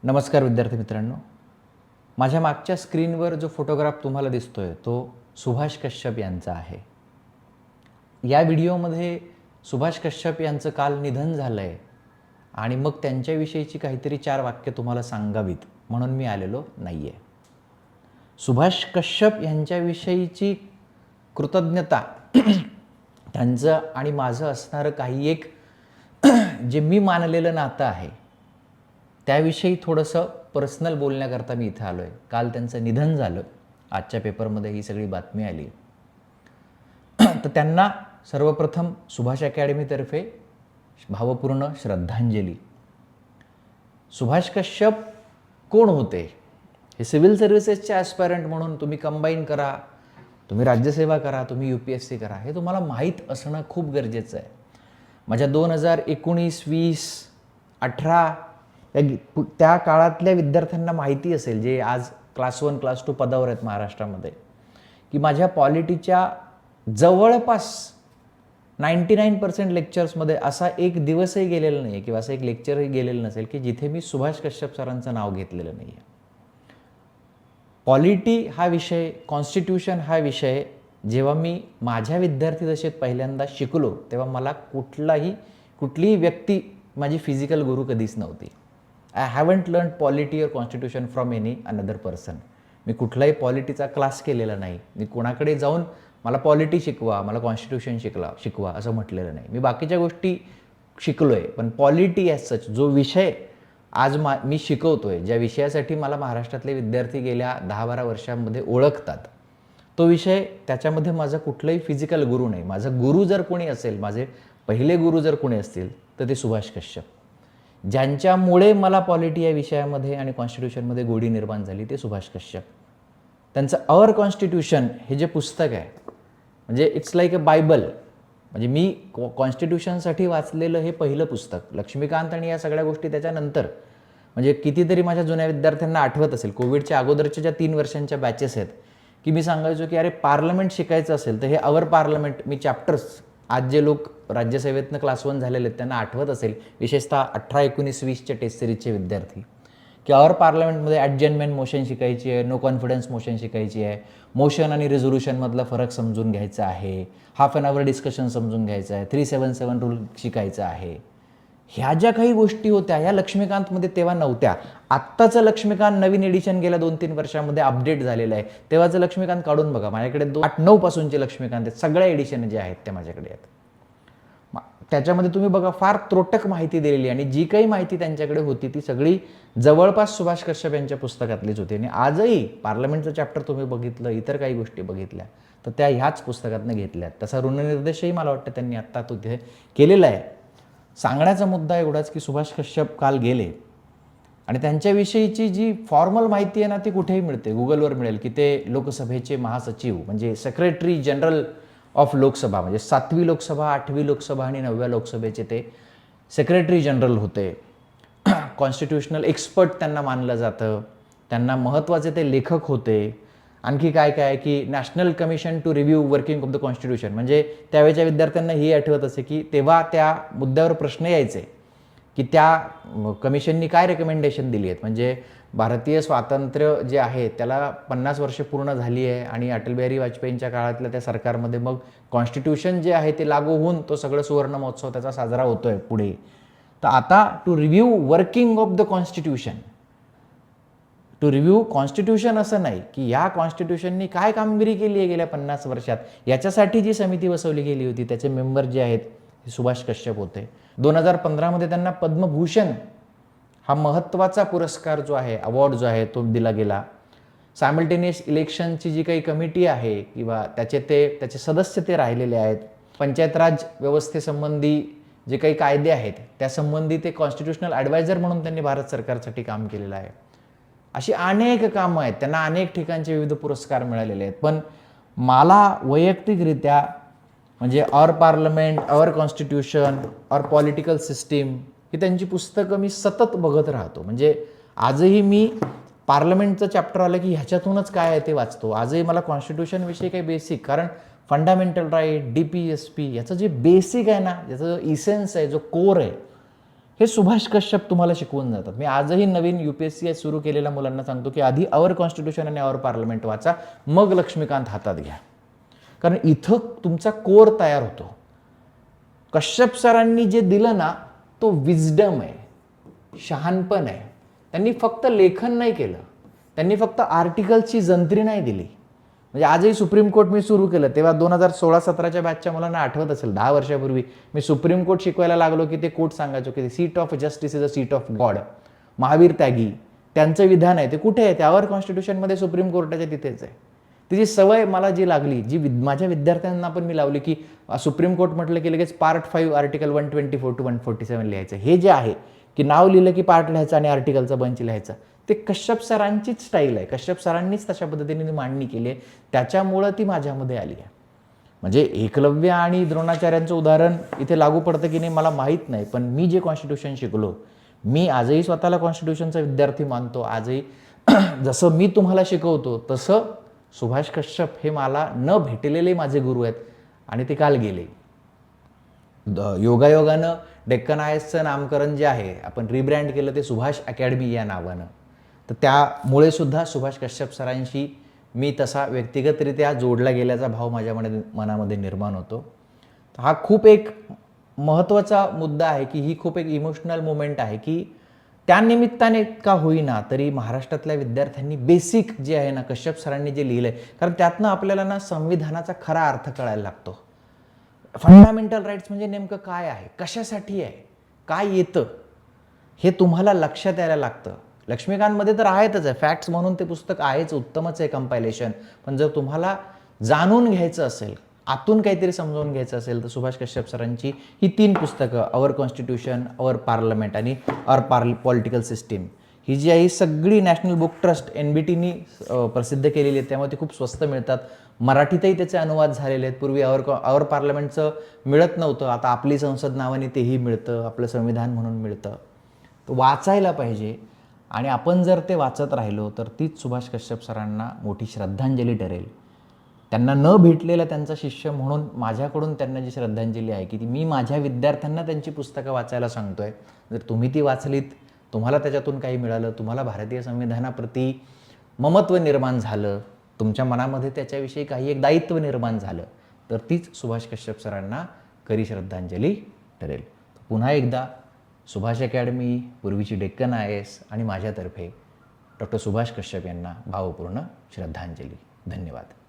नमस्कार विद्यार्थी मित्रांनो, माझ्या मागच्या स्क्रीनवर जो फोटोग्राफ तुम्हाला दिसतोय तो सुभाष कश्यप यांचा आहे. या व्हिडिओमध्ये सुभाष कश्यप यांचं काल निधन झालं आहे आणि मग त्यांच्याविषयीची काहीतरी 4 वाक्य तुम्हाला सांगावीत म्हणून मी आलेलो नाही आहे. सुभाष कश्यप यांच्याविषयीची कृतज्ञता त्यांचं आणि माझं असणारं काही एक जे मी मानलेलं नातं आहे त्याविषयी थोडंसं पर्सनल बोलण्याकरता मी इथं आलो आहे. काल त्यांचं निधन झालं, आजच्या पेपरमध्ये ही सगळी बातमी आली. तर त्यांना सर्वप्रथम सुभाष अकॅडमीतर्फे भावपूर्ण श्रद्धांजली. सुभाष कश्यप कोण होते? हे सिव्हिल सर्व्हिसेसचे ॲस्पायरंट म्हणून तुम्ही कंबाईन करा, तुम्ही राज्यसेवा करा, तुम्ही UPSC करा, हे तुम्हाला माहीत असणं खूप गरजेचं आहे. माझ्या 2019, 20, 18 त्या काळातल्या विद्यार्थ्यांना माहिती असेल, जे आज क्लास 1, क्लास 2 पदावर आहेत महाराष्ट्रामध्ये, की माझ्या पॉलिटीच्या जवळपास 99% लेक्चर्समध्ये असा एक दिवसही गेलेला नाही आहे किंवा असं एक लेक्चरही गेलेलं नसेल की जिथे मी सुभाष कश्यप सरांचं नाव घेतलेलं नाही आहे. पॉलिटी हा विषय, कॉन्स्टिट्यूशन हा विषय जेव्हा मी माझ्या विद्यार्थी दशेत पहिल्यांदा शिकलो तेव्हा मला कुठलीही व्यक्ती माझी फिजिकल गुरु कधीच नव्हती. I haven't learn polity or constitution from any another person. मी कुठलाही पॉलिटीचा क्लास केलेला नाही. मी कोणाकडे जाऊन मला पॉलिटी शिकवा, मला कॉन्स्टिट्यूशन शिकवा असं म्हटलेलं नाही. मी बाकीच्या गोष्टी शिकलो आहे, पण पॉलिटी ॲज सच जो विषय आज मी शिकवतो आहे, ज्या विषयासाठी मला महाराष्ट्रातले विद्यार्थी गेल्या 10-12 वर्षांमध्ये ओळखतात, तो विषय त्याच्यामध्ये माझा कुठलाही फिजिकल गुरु नाही. माझा गुरु जर कोणी असेल, माझे पहिले गुरु जर कोणी असतील तर ते सुभाष कश्यप. ज्यांच्यामुळे मला पॉलिटी या विषयामध्ये आणि कॉन्स्टिट्यूशनमध्ये गोडी निर्माण झाली ते सुभाष कश्यप. त्यांचं अवर कॉन्स्टिट्यूशन हे जे पुस्तक आहे, म्हणजे इट्स लाईक अ बायबल. म्हणजे मी कॉन्स्टिट्यूशनसाठी वाचलेलं हे पहिलं पुस्तक. लक्ष्मीकांत आणि या सगळ्या गोष्टी त्याच्यानंतर, म्हणजे कितीतरी माझ्या जुन्या विद्यार्थ्यांना आठवत असेल, कोविडच्या अगोदरच्या ज्या 3 वर्षांच्या बॅचेस आहेत, की मी सांगायचो की अरे पार्लमेंट शिकायचं असेल तर हे अवर पार्लमेंट, मी चॅप्टर्स, आज जे लोक राज्यसेवेतनं क्लास 1 झालेले आहेत त्यांना आठवत असेल, विशेषतः 18, 19, 20च्या टेस्ट सिरीजचे विद्यार्थी, की अवर पार्लमेंटमध्ये ॲडजमेंट मोशन शिकायची आहे, नो कॉन्फिडन्स मोशन शिकायची आहे, मोशन आणि रिझोल्युशनमधला फरक समजून घ्यायचा आहे, हाफ एन आवर डिस्कशन समजून घ्यायचं आहे, 377 रूल शिकायचं आहे. ह्या ज्या काही गोष्टी होत्या ह्या लक्ष्मीकांतमध्ये तेव्हा नव्हत्या. आत्ताचं लक्ष्मीकांत नवीन एडिशन गेल्या 2-3 वर्षामध्ये अपडेट झालेलं आहे. तेव्हाचं लक्ष्मीकांत काढून बघा, माझ्याकडे 8-9 पासूनचे लक्ष्मीकांत आहेत, सगळ्या एडिशन जे आहेत त्या माझ्याकडे आहेत. त्याच्यामध्ये तुम्ही बघा फार त्रोटक माहिती दिलेली, आणि जी काही माहिती त्यांच्याकडे होती ती सगळी जवळपास सुभाष कश्यप यांच्या पुस्तकातलीच होती. आणि आजही पार्लमेंटचं चॅप्टर तुम्ही बघितलं, इतर काही गोष्टी बघितल्या तर त्या ह्याच पुस्तकातनं घेतल्यात. तसा ऋणनिर्देशही मला वाटतं त्यांनी आत्ता तिथे केलेला आहे. सांगण्याचा मुद्दा एवढाच की सुभाष कश्यप काल गेले आणि त्यांच्याविषयीची जी फॉर्मल माहिती आहे ना ती कुठेही मिळते, गुगलवर मिळेल, की ते लोकसभेचे महासचिव, म्हणजे सेक्रेटरी जनरल ऑफ लोकसभा, म्हणजे 7वी लोकसभा, 8वी लोकसभा आणि 9व्या लोकसभेचे ते सेक्रेटरी जनरल होते. कॉन्स्टिट्यूशनल एक्सपर्ट त्यांना मानलं जातं. त्यांना महत्त्वाचे ते लेखक होते. आणखी काय काय की national commission to review working of the constitution, म्हणजे त्यावेळेच्या विद्यार्थ्यांना ही आठवत असे की तेव्हा त्या मुद्द्यावर प्रश्न यायचे की त्या कमिशननी काय रेकमेंडेशन दिली आहेत. म्हणजे भारतीय स्वातंत्र्य जे आहे त्याला 50 वर्ष पूर्ण झाली आहे आणि अटल बिहारी वाजपेयींच्या काळातल्या त्या सरकारमध्ये मग कॉन्स्टिट्यूशन जे आहे ते लागू होऊन तो सगळं सुवर्ण महोत्सव त्याचा साजरा होतोय पुढे. तर आता to review working of the constitution, to review constitution असं नाही की या कॉन्स्टिट्यूशननी काय कामगिरी केली आहे गेल्या 50 वर्षात, याच्यासाठी जी समिती बसवली गेली होती त्याचे मेंबर जे आहेत हे सुभाष कश्यप होते. 2015मध्ये त्यांना पद्मभूषण हा महत्त्वाचा पुरस्कार जो आहे, अवॉर्ड जो आहे तो दिला गेला. सायमल्टेनियस इलेक्शनची जी काही कमिटी आहे किंवा त्याचे सदस्य ते राहिलेले आहेत. पंचायत राज व्यवस्थेसंबंधी जे काही कायदे आहेत त्यासंबंधी ते कॉन्स्टिट्यूशनल ॲडवायझर म्हणून त्यांनी भारत सरकारसाठी काम केलेलं आहे. अशी अनेक कामं आहेत, त्यांना अनेक ठिकाणचे विविध पुरस्कार मिळालेले आहेत. पण मला वैयक्तिकरित्या म्हणजे or parliament, or constitution, or political system ही त्यांची पुस्तकं मी सतत बघत राहतो. म्हणजे आजही मी पार्लमेंटचं चॅप्टर आलं की ह्याच्यातूनच काय आहे ते वाचतो. आजही मला कॉन्स्टिट्यूशनविषयी काही बेसिक, कारण फंडामेंटल राईट, DPSP याचं जे बेसिक आहे ना, ज्याचं इसेन्स आहे, जो कोर आहे, हे सुभाष कश्यप तुम्हाला शिकवून जातात. मी आजही नवीन UPSC सुरू केलेल्या मुलांना सांगतो की आधी आवर कॉन्स्टिट्यूशन आणि आवर पार्लमेंट वाचा, मग लक्ष्मीकांत हातात घ्या, कारण इथं तुमचा कोर तयार होतो. कश्यप सरांनी जे दिलं ना तो विजडम आहे, शहाणपण आहे. त्यांनी फक्त लेखन नाही केलं, त्यांनी फक्त आर्टिकल्सची जंत्री नाही दिली. म्हणजे आजही सुप्रीम कोर्ट मी सुरू केलं तेव्हा 2016-17च्या बॅचच्या मुलांना आठवत असेल, 10 वर्षापूर्वी मी सुप्रीम कोर्ट शिकवायला लागलो की ते कोर्ट सांगायचो की seat of justice is a seat of God. Mahavir Tyagi त्यांचं विधान आहे ते कुठे आहे? त्यावर कॉन्स्टिट्यूशनमध्ये सुप्रीम कोर्टाच्या तिथेच आहे. तिची सवय मला जी लागली, जी माझ्या विद्यार्थ्यांना पण मी लावली की सुप्रीम कोर्ट म्हटलं की लगेच पार्ट 5 आर्टिकल 124 to 147 लिहायचं. हे जे आहे की नाव लिहिलं की पार्ट लिहायचं आणि आर्टिकलचा बंच लिहायचा, ते कश्यप सरांचीच स्टाईल आहे. कश्यप सरांनीच तशा पद्धतीने मांडणी केली आहे, त्याच्यामुळं ती माझ्यामध्ये आली आहे. म्हणजे एकलव्य आणि द्रोणाचार्यांचं उदाहरण इथे लागू पडतं की नाही मला माहीत नाही, पण मी जे कॉन्स्टिट्यूशन शिकलो, मी आजही स्वतःला कॉन्स्टिट्यूशनचा विद्यार्थी मानतो. आजही जसं मी तुम्हाला शिकवतो तसं सुभाष कश्यप हे मला न भेटलेले माझे गुरु आहेत आणि ते काल गेले. योगायोगानं डेक्कन IASचं नामकरण जे आहे आपण रिब्रँड केलं ते सुभाष अकॅडमी या नावानं. तर त्यामुळे सुद्धा सुभाष कश्यप सरांशी मी तसा व्यक्तिगतरित्या जोडला गेल्याचा भाव माझ्या मनामध्ये निर्माण होतो. हा खूप एक महत्त्वाचा मुद्दा आहे की ही खूप एक इमोशनल मोमेंट आहे की त्यानिमित्ताने का होईना तरी महाराष्ट्रातल्या विद्यार्थ्यांनी बेसिक जे आहे ना कश्यप सरांनी जे लिहिलं आहे, कारण त्यातनं आपल्याला ना संविधानाचा खरा अर्थ कळायला लागतो. फंडामेंटल राईट्स म्हणजे नेमकं काय आहे, कशासाठी आहे, काय येतं, हे तुम्हाला लक्षात यायला लागतं. लक्ष्मीकांतमध्ये तर आहेतच आहे, फॅक्ट्स म्हणून ते पुस्तक आहेच, उत्तमच आहे कंपायलेशन. पण जर तुम्हाला जाणून घ्यायचं असेल, आतून काहीतरी समजावून घ्यायचं असेल तर सुभाष कश्यप सरांची ही 3 पुस्तकं, आवर कॉन्स्टिट्यूशन, आवर पार्लमेंट आणि आवर पॉलिटिकल सिस्टीम, ही जी आहे सगळी नॅशनल बुक ट्रस्ट NBTनी प्रसिद्ध केलेली आहे. त्यामुळे ती खूप स्वस्त मिळतात. मराठीतही त्याचे अनुवाद झालेले आहेत. पूर्वी आवर पार्लमेंटचं मिळत नव्हतं, आता आपली संसद नावाने तेही मिळतं, आपलं संविधान म्हणून मिळतं. तर वाचायला पाहिजे आणि आपण जर ते वाचत राहिलो तर तीच सुभाष कश्यप सरांना मोठी श्रद्धांजली ठरेल. त्यांना न भेटलेला त्यांचा शिष्य म्हणून माझ्याकडून त्यांना जी श्रद्धांजली आहे की ती मी माझ्या विद्यार्थ्यांना त्यांची पुस्तकं वाचायला सांगतोय. जर तुम्ही ती वाचलीत, तुम्हाला त्याच्यातून काही मिळालं, तुम्हाला भारतीय संविधानाप्रती ममत्व निर्माण झालं, तुमच्या मनामध्ये त्याच्याविषयी काही एक दायित्व निर्माण झालं, तर तीच सुभाष कश्यप सरांना खरी श्रद्धांजली ठरेल. पुन्हा एकदा सुभाष अकॅडमी, पूर्वीची डेक्कन IAS आणि माझ्यातर्फे डॉक्टर सुभाष कश्यप यांना भावपूर्ण श्रद्धांजली. धन्यवाद.